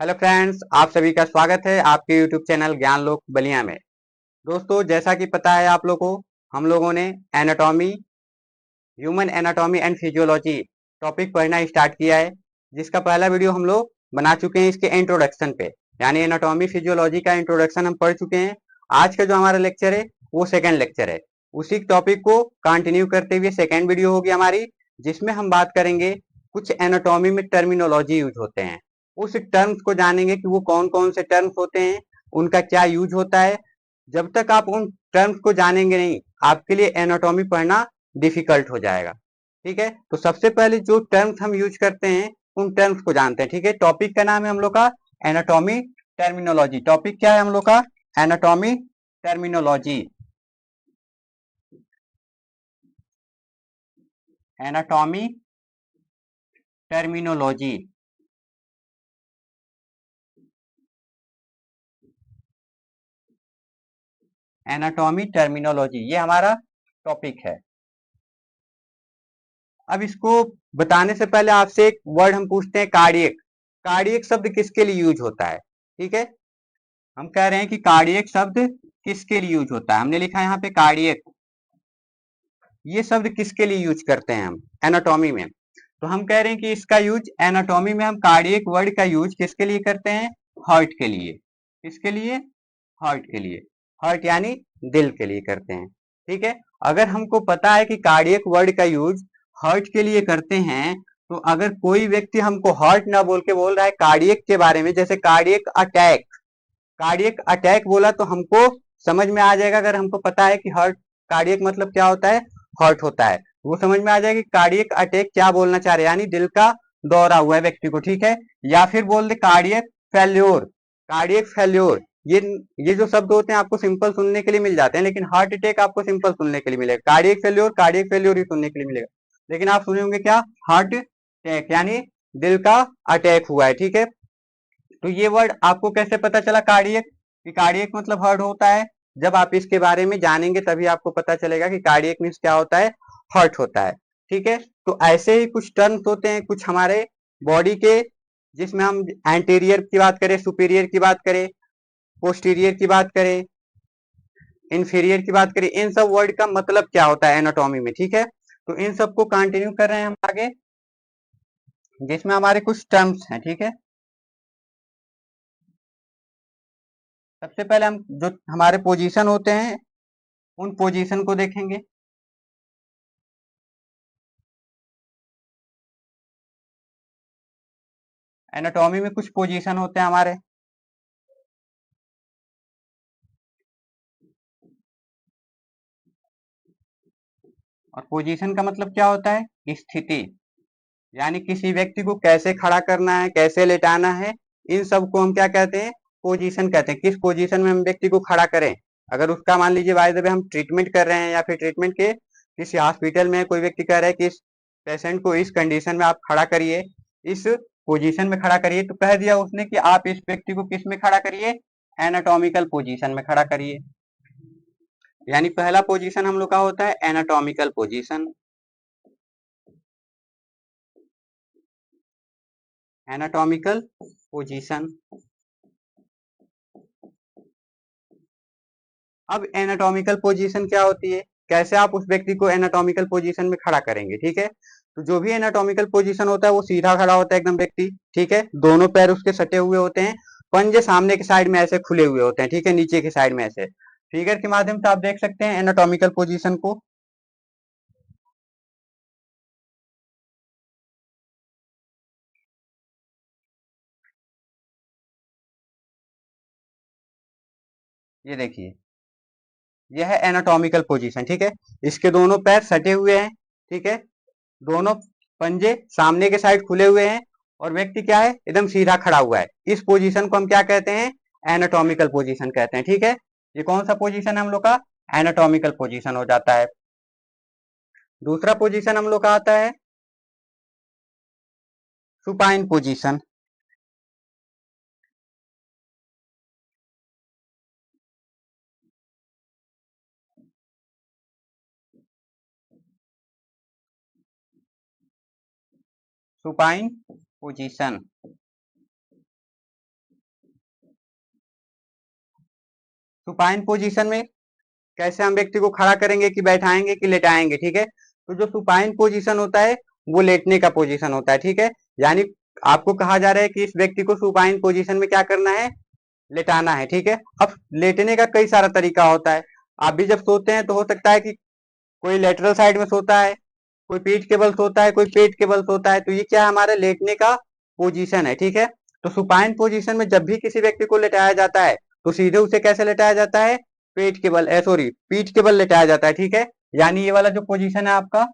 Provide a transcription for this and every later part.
Hello friends, आप सभी का स्वागत है आपके यूट्यूब चैनल ज्ञान लोक बलिया में। दोस्तों, जैसा कि पता है आप लोगों को, हम लोगों ने anatomy, human anatomy and physiology topic पढ़ना स्टार्ट किया है, जिसका पहला वीडियो हम लोग बना चुके हैं इसके इंट्रोडक्शन पे। यानी एनाटॉमी फिजियोलॉजी का इंट्रोडक्शन हम पढ़ चुके हैं। आज का जो हमारा लेक्चर है वो सेकेंड लेक्चर है। उसी टॉपिक को कंटिन्यू करते हुए सेकेंड वीडियो होगी हमारी, जिसमें हम बात करेंगे कुछ एनाटॉमी में टर्मिनोलॉजी यूज होते हैं। उस टर्म्स को जानेंगे कि वो कौन कौन से टर्म्स होते हैं, उनका क्या यूज होता है। जब तक आप उन टर्म्स को जानेंगे नहीं, आपके लिए एनाटॉमी पढ़ना डिफिकल्ट हो जाएगा। ठीक है, तो सबसे पहले जो टर्म्स हम यूज करते हैं उन टर्म्स को जानते हैं। ठीक है, टॉपिक का नाम है हम लोग का एनाटॉमी टर्मिनोलॉजी। टॉपिक क्या है हम लोग का? Anatomy terminology. Anatomy terminology. Anatomy terminology ये हमारा टॉपिक है। अब इसको बताने से पहले आपसे एक वर्ड हम पूछते हैं, कार्डियक। कार्डियक शब्द किसके लिए यूज होता है? ठीक है, हम कह रहे हैं कि कार्डियक शब्द किसके लिए यूज होता है। हमने लिखा है यहाँ पे कार्डियक। ये शब्द किसके लिए यूज करते हैं हम एनाटॉमी में? तो हम कह रहे हैं कि इसका यूज एनाटॉमी में हम कार्डियक वर्ड का यूज किसके लिए करते हैं? हार्ट के लिए। किसके लिए? हार्ट के लिए। हार्ट यानी दिल के लिए करते हैं। ठीक है, अगर हमको पता है कि कार्डियक वर्ड का यूज हार्ट के लिए करते हैं, तो अगर कोई व्यक्ति हमको हार्ट ना बोल के बोल रहा है कार्डियक के बारे में, जैसे कार्डियक अटैक, कार्डियक अटैक बोला तो हमको समझ में आ जाएगा। अगर हमको पता है कि हार्ट, कार्डियक मतलब क्या होता है? हार्ट होता है, वो समझ में आ जाएगा कि कार्डियक अटैक क्या बोलना चाह रहे हैं, यानी दिल का दौरा हुआ है व्यक्ति को। ठीक है, या फिर बोल दे कार्डियक फेल्योर। कार्डियक फेल्योर, ये जो शब्द होते हैं आपको सिंपल सुनने के लिए मिल जाते हैं, लेकिन हार्ट अटैक आपको सिंपल सुनने के लिए मिलेगा। कार्डियक फेल्योर ही सुनने के लिए मिलेगा, लेकिन आप सुने होंगे क्या? हार्ट अटैक, यानी दिल का अटैक हुआ है। ठीक है, तो ये वर्ड आपको कैसे पता चला कार्डियक, कि कार्डियक मतलब हार्ट होता है? जब आप इसके बारे में जानेंगे तभी आपको पता चलेगा कि कार्डियक मीन्स क्या होता है, हार्ट होता है। ठीक है, तो ऐसे ही कुछ टर्म्स होते हैं कुछ हमारे बॉडी के, जिसमें हम एंटीरियर की बात करें, सुपीरियर की बात करें, पोस्टीरियर की बात करें, इंफीरियर की बात करें, इन सब वर्ड का मतलब क्या होता है एनाटॉमी में। ठीक है, तो इन सबको कंटिन्यू कर रहे हैं हम आगे, जिसमें हमारे कुछ टर्म्स हैं। ठीक है, सबसे पहले हम जो हमारे पोजीशन होते हैं उन पोजीशन को देखेंगे। एनाटॉमी में कुछ पोजीशन होते हैं हमारे। और पोजीशन का मतलब क्या होता है? स्थिति, यानी किसी व्यक्ति को कैसे खड़ा करना है, कैसे लेटाना है, इन सब को हम क्या कहते हैं? पोजीशन कहते हैं। किस पोजीशन में हम व्यक्ति को खड़ा करें, अगर उसका मान लीजिए बाय द वे हम ट्रीटमेंट कर रहे हैं, या फिर ट्रीटमेंट के किसी हॉस्पिटल में कोई व्यक्ति कह रहा है कि इस पेशेंट को इस कंडीशन में आप खड़ा करिए, इस पोजीशन में खड़ा करिए, तो कह दिया उसने कि आप इस व्यक्ति को किस में खड़ा करिए? एनाटॉमिकल पोजीशन में खड़ा करिए। यानी पहला पोजीशन हम लोग का होता है एनाटॉमिकल पोजीशन। Anatomical position. अब एनाटॉमिकल पोजीशन क्या होती है, कैसे आप उस व्यक्ति को एनाटॉमिकल पोजीशन में खड़ा करेंगे? ठीक है, तो जो भी एनाटॉमिकल पोजीशन होता है वो सीधा खड़ा होता है एकदम व्यक्ति। ठीक है, दोनों पैर उसके सटे हुए होते हैं, पंजे सामने के साइड में ऐसे खुले हुए होते हैं। ठीक है, नीचे की साइड में ऐसे फिगर के माध्यम से आप देख सकते हैं एनाटॉमिकल पोजीशन को। ये देखिए, यह है एनाटॉमिकल पोजीशन। ठीक है, इसके दोनों पैर सटे हुए हैं। ठीक है, दोनों पंजे सामने के साइड खुले हुए हैं, और व्यक्ति क्या है? एकदम सीधा खड़ा हुआ है। इस पोजीशन को हम क्या कहते हैं? एनाटॉमिकल पोजीशन कहते हैं। ठीक है, ये कौन सा पोजीशन है हम लोग का? एनाटॉमिकल पोजीशन हो जाता है। दूसरा पोजीशन हम लोग का आता है supine position. Supine position. Supine position में कैसे हम व्यक्ति को खड़ा करेंगे कि बैठाएंगे कि लेटाएंगे, ठीक है। तो जो सुपाइन पोजीशन होता है वो लेटने का पोजीशन होता है, ठीक है। यानी आपको कहा जा रहा है कि इस व्यक्ति को सुपाइन पोजीशन में क्या करना है, लेटाना है, ठीक है। अब लेटने का कई सारा तरीका होता है। आप भी जब सोते हैं तो हो सकता है कि कोई लेटरल साइड में सोता है, कोई पीठ के बल सोता है, कोई पेट के बल सोता है। तो ये क्या है, हमारे लेटने का पोजीशन है, ठीक है। तो सुपाइन पोजीशन में जब भी किसी व्यक्ति को लेटाया जाता है तो सीधे उसे कैसे लेटाया जाता है, पेट के बल सॉरी पीठ के बल लेटाया जाता है, ठीक है। यानी ये वाला जो पोजीशन है आपका,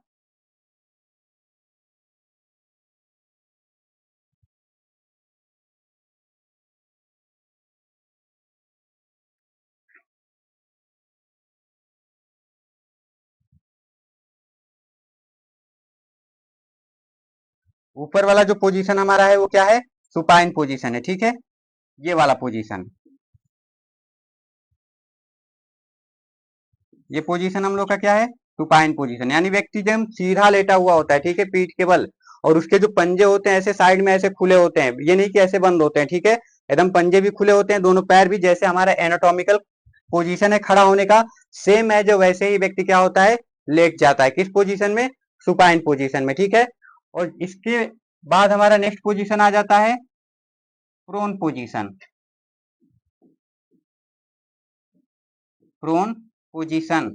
ऊपर वाला जो पोजीशन हमारा है वो क्या है, सुपाइन पोजीशन है, ठीक है। ये वाला पोजीशन, ये पोजीशन हम लोग का क्या है, सुपाइन पोजीशन। यानी व्यक्ति जब सीधा लेटा हुआ होता है, ठीक है, पीठ के बल, और उसके जो पंजे होते हैं ऐसे साइड में ऐसे खुले होते हैं, ये नहीं कि ऐसे बंद होते हैं, ठीक है। एकदम पंजे भी खुले होते हैं, दोनों पैर भी, जैसे हमारा एनाटॉमिकल पोजीशन है खड़ा होने का, सेम है जो वैसे ही व्यक्ति क्या होता है, लेट जाता है। किस पोजीशन में, सुपाइन पोजीशन में, ठीक है। और इसके बाद हमारा नेक्स्ट पोजीशन आ जाता है prone position. Prone position,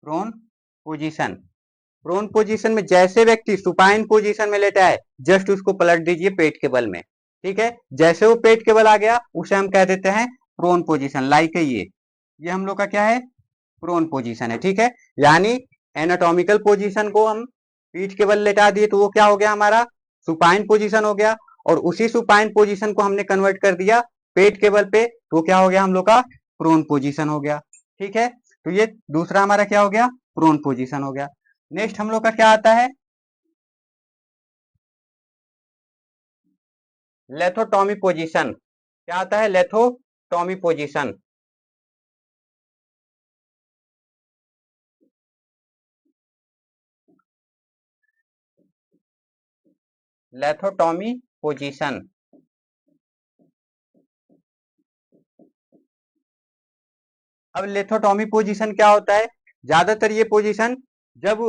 prone position. Prone position में जैसे व्यक्ति सुपाइन पोजीशन में लेटा है, जस्ट उसको पलट दीजिए पेट के बल में, ठीक है। जैसे वो पेट के बल आ गया उसे हम कह देते हैं प्रोन पोजीशन। लाइक है ये हम लोग का क्या है, प्रोन पोजीशन है, ठीक है। यानी एनाटॉमिकल पोजीशन को हम पीठ के बल लेटा दिए तो वो क्या हो गया, हमारा सुपाइन पोजीशन हो गया। और उसी सुपाइन पोजीशन को हमने कन्वर्ट कर दिया पेट के बल पे, तो क्या हो गया हम लोग का, प्रोन पोजीशन हो गया, ठीक है। तो ये दूसरा हमारा क्या हो गया, प्रोन पोजीशन हो गया। नेक्स्ट हम लोग का क्या आता है, लेथोटॉमी पोजीशन। क्या आता है, लेथोटॉमी पोजीशन। लेथोटॉमी पोजीशन। अब लेथोटॉमी पोजीशन क्या होता है, ज्यादातर ये पोजीशन जब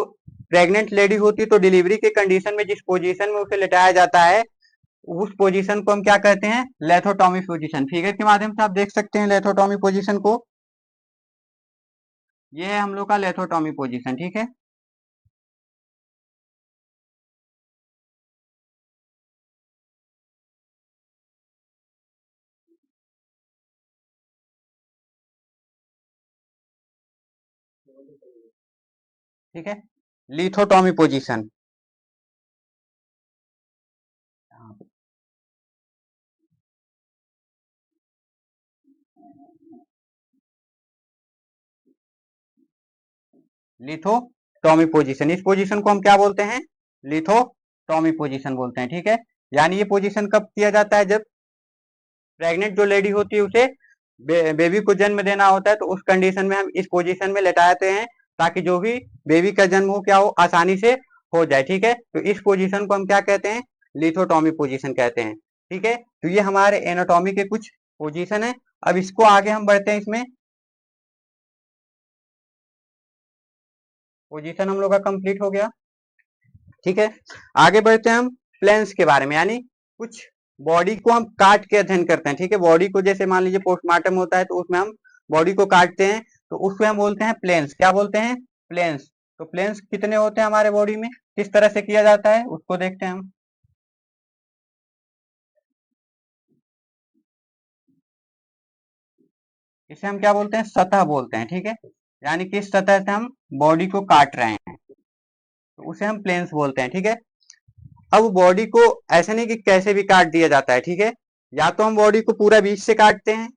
प्रेग्नेंट लेडी होती है तो डिलीवरी के कंडीशन में जिस पोजीशन में उसे लेटाया जाता है, उस पोजीशन को हम क्या कहते हैं, लेथोटॉमी पोजीशन। फिगर के माध्यम से आप देख सकते हैं लेथोटॉमी पोजीशन को, ये है हम लोग का लेथोटॉमी पोजीशन, ठीक है। ठीक है, लिथोटॉमी पोजीशन। लिथोटॉमी पोजीशन, इस पोजीशन को हम क्या बोलते हैं, लिथोटॉमी पोजीशन बोलते हैं, ठीक है। यानी ये पोजीशन कब किया जाता है, जब प्रेग्नेंट जो लेडी होती है उसे बेबी को जन्म देना होता है, तो उस कंडीशन में हम इस पोजीशन में लेटाते हैं, ताकि जो भी बेबी का जन्म हो क्या हो, आसानी से हो जाए, ठीक है। तो इस पोजीशन को हम क्या कहते हैं, लिथोटॉमी पोजीशन कहते हैं, ठीक है। तो ये हमारे एनाटॉमी के कुछ पोजीशन है। अब इसको आगे हम बढ़ते हैं, इसमें पोजीशन हम लोग का कंप्लीट हो गया, ठीक है। आगे बढ़ते हैं हम प्लेन्स के बारे में, यानी कुछ बॉडी को हम काट के अध्ययन करते हैं, ठीक है। बॉडी को जैसे मान लीजिए पोस्टमार्टम होता है तो उसमें हम बॉडी को काटते हैं, तो उसको हम बोलते हैं प्लेन्स। क्या बोलते हैं, प्लेन्स। तो प्लेन्स कितने होते हैं हमारे बॉडी में, किस तरह से किया जाता है उसको देखते हैं हम। इसे हम क्या बोलते हैं, सतह बोलते हैं, ठीक है। यानी किस सतह से हम बॉडी को काट रहे हैं तो उसे हम प्लेन्स बोलते हैं, ठीक है। अब बॉडी को ऐसे नहीं कि कैसे भी काट दिया जाता है, ठीक है। या तो हम बॉडी को पूरा बीच से काटते हैं,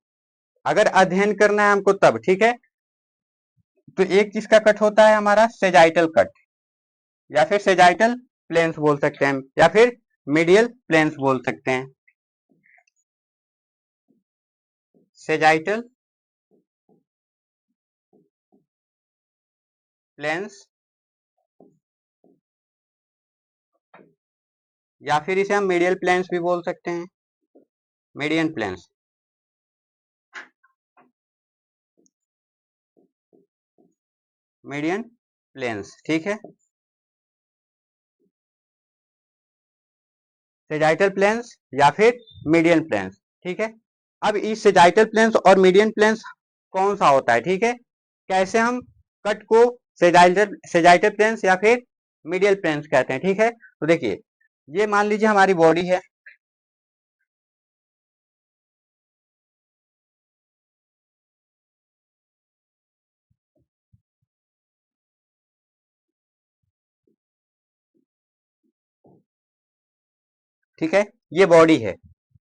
अगर अध्ययन करना है हमको तब, ठीक है। तो एक चीज का कट होता है हमारा सेजाइटल कट, या फिर सेजाइटल प्लेन्स बोल सकते हैं हम, या फिर मीडियल प्लेन्स बोल सकते हैं, सेजाइटल प्लेन्स, या फिर इसे हम मीडियल प्लेन्स भी बोल सकते हैं। मीडियन प्लेन्स, मीडियन प्लेन्स, ठीक है। सेजाइटल प्लेन्स या फिर मीडियन प्लेन्स, ठीक है। अब इस सेजाइटल प्लेन्स और मीडियन प्लेन्स कौन सा होता है, ठीक है। कैसे हम कट को सेजाइटल प्लेन्स या फिर मीडियल प्लेन्स कहते हैं, ठीक है। तो देखिए, ये मान लीजिए हमारी बॉडी है, ठीक है। ये बॉडी है।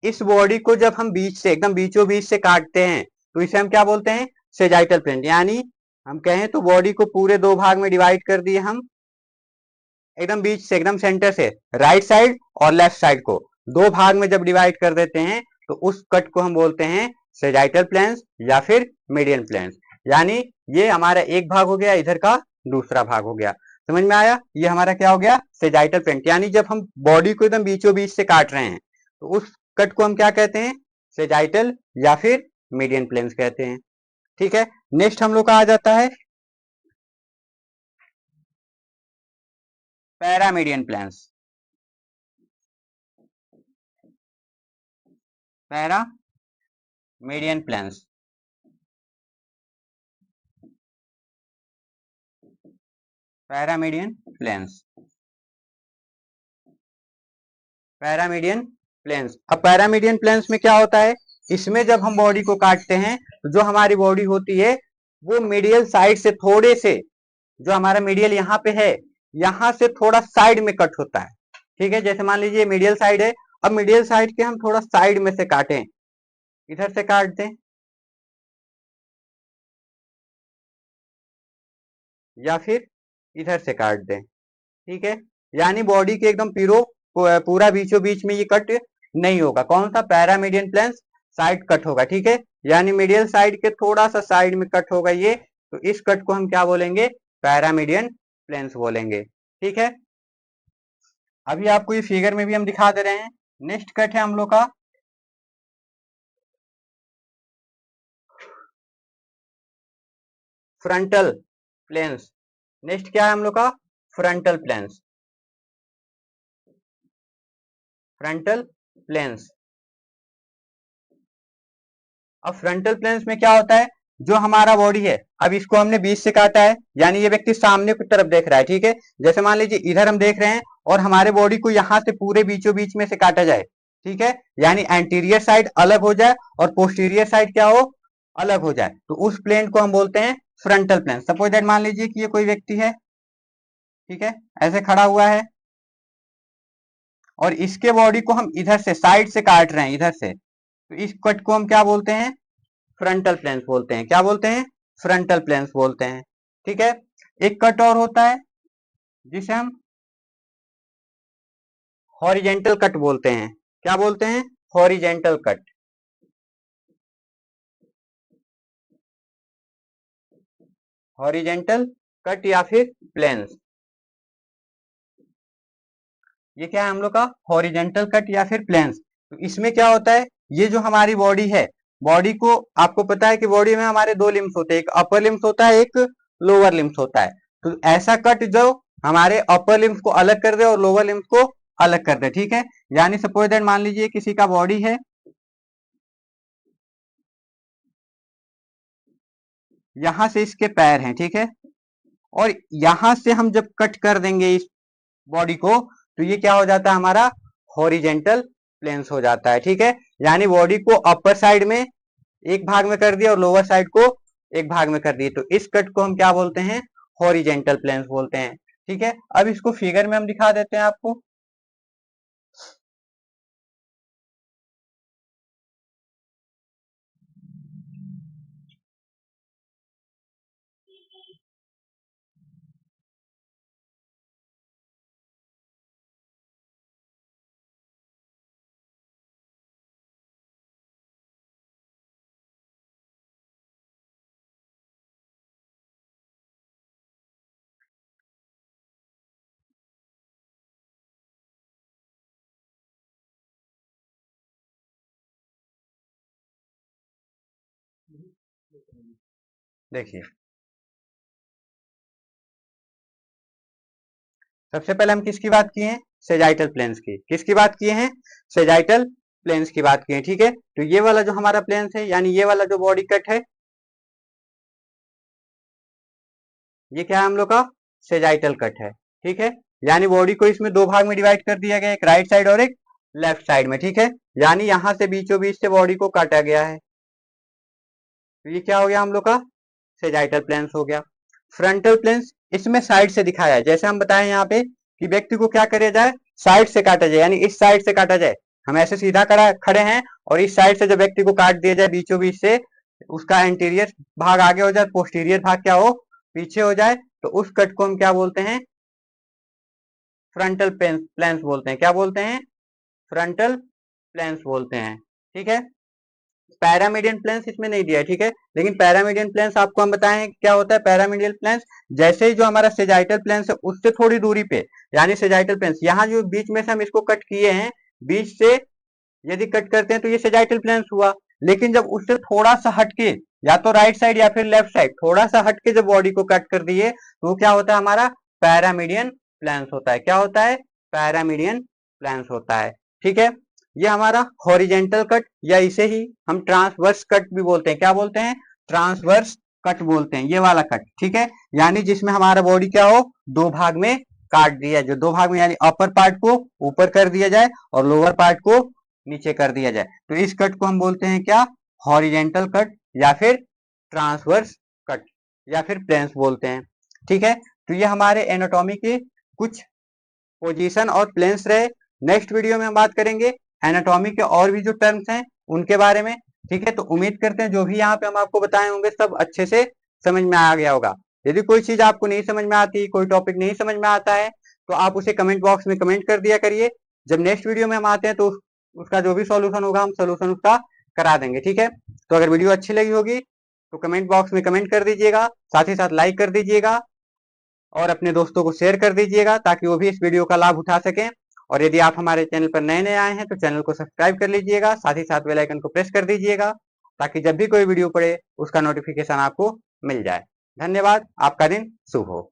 इस बॉडी को जब हम बीच से एकदम बीचों बीच से काटते हैं तो इसे हम क्या बोलते हैं, सेजाइटल प्लेन। यानी हम कहें तो बॉडी को पूरे दो भाग में डिवाइड कर दिए हम, एकदम बीच से, एकदम सेंटर से, राइट साइड और लेफ्ट साइड को दो भाग में जब डिवाइड कर देते हैं तो उस कट को हम बोलते हैं सेजाइटल प्लेन्स या फिर मीडियन प्लेन्स। यानी ये हमारा एक भाग हो गया, इधर का दूसरा भाग हो गया। समझ में आया? ये हमारा क्या हो गया, सेजाइटल प्लेन। यानी जब हम बॉडी को एकदम बीचों बीच से काट रहे हैं तो उस कट को हम क्या कहते हैं, सेजाइटल या फिर मीडियन प्लेन्स कहते हैं, ठीक है। नेक्स्ट हम लोग का आ जाता है पैरामीडियन प्लेन्स, पैरामीडियन प्लेन्स, पैरामीडियन प्लेन्स, पैरामीडियन प्लेन्स। अब पैरामीडियन प्लेन्स में क्या होता है, इसमें जब हम बॉडी को काटते हैं तो जो हमारी बॉडी होती है वो मीडियल साइड से थोड़े से, जो हमारा मीडियल यहाँ पे है, यहाँ से थोड़ा साइड में कट होता है, ठीक है। जैसे मान लीजिए मीडियल साइड है, अब मीडियल साइड के हम थोड़ा साइड में से काटें, इधर से काट दें या फिर इधर से काट दें, ठीक है। यानी बॉडी के एकदम पूरा बीचों बीच में ये कट नहीं होगा। कौन सा, पैरामीडियन प्लेन्स साइड कट होगा, ठीक है। यानी मीडियल साइड के थोड़ा सा साइड में कट होगा ये, तो इस कट को हम क्या बोलेंगे, पैरामीडियन प्लेन्स बोलेंगे, ठीक है। अभी आपको ये फिगर में भी हम दिखा दे रहे हैं। नेक्स्ट कट है हम लोग का फ्रंटल प्लेन्स। नेक्स्ट क्या है हम लोग का, फ्रंटल प्लेन्स, फ्रंटल प्लेन्स। अब फ्रंटल प्लेन्स में क्या होता है, जो हमारा बॉडी है, अब इसको हमने बीच से काटा है, यानी ये व्यक्ति सामने की तरफ देख रहा है, ठीक है। जैसे मान लीजिए इधर हम देख रहे हैं और हमारे बॉडी को यहाँ से पूरे बीचों बीच में से काटा जाए, ठीक है। यानी एंटीरियर साइड अलग हो जाए और पोस्टीरियर साइड क्या हो, अलग हो जाए, तो उस प्लेन को हम बोलते हैं फ्रंटल प्लेन। सपोज दैट मान लीजिए कि ये कोई व्यक्ति है, ठीक है, ऐसे खड़ा हुआ है और इसके बॉडी को हम इधर से साइड से काट रहे हैं, इधर से, तो इस कट को हम क्या बोलते हैं, फ्रंटल प्लेन्स बोलते हैं। क्या बोलते हैं, फ्रंटल प्लेन्स बोलते हैं, ठीक है। एक कट और होता है जिसे हम हॉरिजेंटल कट बोलते हैं। क्या बोलते हैं, हॉरिजेंटल कट, हॉरिजेंटल कट या फिर प्लेन्स। ये क्या है हम लोग का, हॉरिजेंटल कट या फिर प्लेन्स। तो इसमें क्या होता है, ये जो हमारी बॉडी है, बॉडी को आपको पता है कि बॉडी में हमारे दो लिम्स होते हैं, एक अपर लिम्स होता है, एक लोअर लिम्स होता है। तो ऐसा कट जो हमारे अपर लिम्स को अलग कर दे और लोअर लिम्स को अलग कर दे, ठीक है। यानी सपोज दैट मान लीजिए किसी का बॉडी है, यहां से इसके पैर हैं, ठीक है, और यहां से हम जब कट कर देंगे इस बॉडी को तो ये क्या हो जाता है, हमारा हॉरिजेंटल प्लेन्स हो जाता है, ठीक है। यानी बॉडी को अपर साइड में एक भाग में कर दिया और लोअर साइड को एक भाग में कर दिए, तो इस कट को हम क्या बोलते हैं, हॉरिजेंटल प्लेन्स बोलते हैं, ठीक है। अब इसको फिगर में हम दिखा देते हैं आपको। देखिए सबसे पहले हम किसकी बात किए हैं, सेजाइटल प्लेन्स की। किसकी बात किए हैं, सेजाइटल प्लेन्स की बात किए हैं। ठीक है, तो ये वाला जो हमारा प्लेन्स है, यानी ये वाला जो बॉडी कट है, ये क्या है हम लोग का, सेजाइटल कट है। ठीक है, यानी बॉडी को इसमें दो भाग में डिवाइड कर दिया गया, एक राइट साइड और एक लेफ्ट साइड में। ठीक है, यानी यहां से बीचों बीच से बॉडी को काटा गया है, तो ये क्या हो गया हम लोग का, सेजाइटल प्लेन्स हो गया। फ्रंटल प्लेन्स इसमें साइड से दिखाया है, जैसे हम बताएं यहाँ पे कि व्यक्ति को क्या करे जाए, साइड से काटा जाए, यानी इस साइड से काटा जाए। हम ऐसे सीधा खड़े हैं और इस साइड से जब व्यक्ति को काट दिया जाए बीचों बीच से, उसका एंटीरियर भाग आगे हो जाए, पोस्टीरियर भाग क्या हो, पीछे हो जाए, तो उस कट को हम क्या बोलते हैं, फ्रंटल प्लेन्स बोलते हैं। क्या बोलते हैं, फ्रंटल प्लेन्स बोलते हैं। ठीक है, पैरामीडियन प्लेन्स इसमें नहीं दिया है। ठीक है, लेकिन पैरामीडियन प्लेन्स आपको हम बताएं क्या होता है। पैरामीडियन प्लेन्स जैसे ही जो हमारा सेजाइटल प्लेन्स है उससे थोड़ी दूरी पे, यानी सेजाइटल प्लेन्स यहाँ जो बीच में से हम इसको कट किए हैं, बीच से यदि कट करते हैं तो ये सेजाइटल प्लेन्स हुआ। लेकिन जब उससे थोड़ा सा हटके, या तो राइट साइड या फिर लेफ्ट साइड, थोड़ा सा हटके जब बॉडी को कट कर दिए तो वो क्या होता है, हमारा पैरामीडियन प्लेन्स होता है। क्या होता है, पैरामीडियन प्लेन्स होता है। ठीक है, ये हमारा हॉरिजेंटल कट, या इसे ही हम ट्रांसवर्स कट भी बोलते हैं। क्या बोलते हैं, ट्रांसवर्स कट बोलते हैं, ये वाला कट। ठीक है, यानी जिसमें हमारा बॉडी क्या हो, दो भाग में काट दिया, जो दो भाग में, यानी अपर पार्ट को ऊपर कर दिया जाए और लोअर पार्ट को नीचे कर दिया जाए, तो इस कट को हम बोलते हैं क्या, हॉरिजेंटल कट, या फिर ट्रांसवर्स कट, या फिर प्लेन्स बोलते हैं। ठीक है, तो ये हमारे एनाटॉमी के कुछ पोजीशन और प्लेन्स रहे। नेक्स्ट वीडियो में हम बात करेंगे एनाटॉमी के और भी जो टर्म्स हैं उनके बारे में। ठीक है, तो उम्मीद करते हैं जो भी यहाँ पे हम आपको बताए होंगे सब अच्छे से समझ में आ गया होगा। यदि कोई चीज आपको नहीं समझ में आती, कोई टॉपिक नहीं समझ में आता है, तो आप उसे कमेंट बॉक्स में कमेंट कर दिया करिए। जब नेक्स्ट वीडियो में हम आते हैं तो उसका जो भी सॉल्यूशन होगा हम सॉल्यूशन उसका करा देंगे। ठीक है, तो अगर वीडियो अच्छी लगी होगी तो कमेंट बॉक्स में कमेंट कर दीजिएगा, साथ ही साथ लाइक कर दीजिएगा और अपने दोस्तों को शेयर कर दीजिएगा ताकि वो भी इस वीडियो का लाभ उठा सकें। और यदि आप हमारे चैनल पर नए नए आए हैं तो चैनल को सब्सक्राइब कर लीजिएगा, साथ ही साथ बेल आइकन को प्रेस कर दीजिएगा ताकि जब भी कोई वीडियो पड़े उसका नोटिफिकेशन आपको मिल जाए। धन्यवाद, आपका दिन शुभ हो।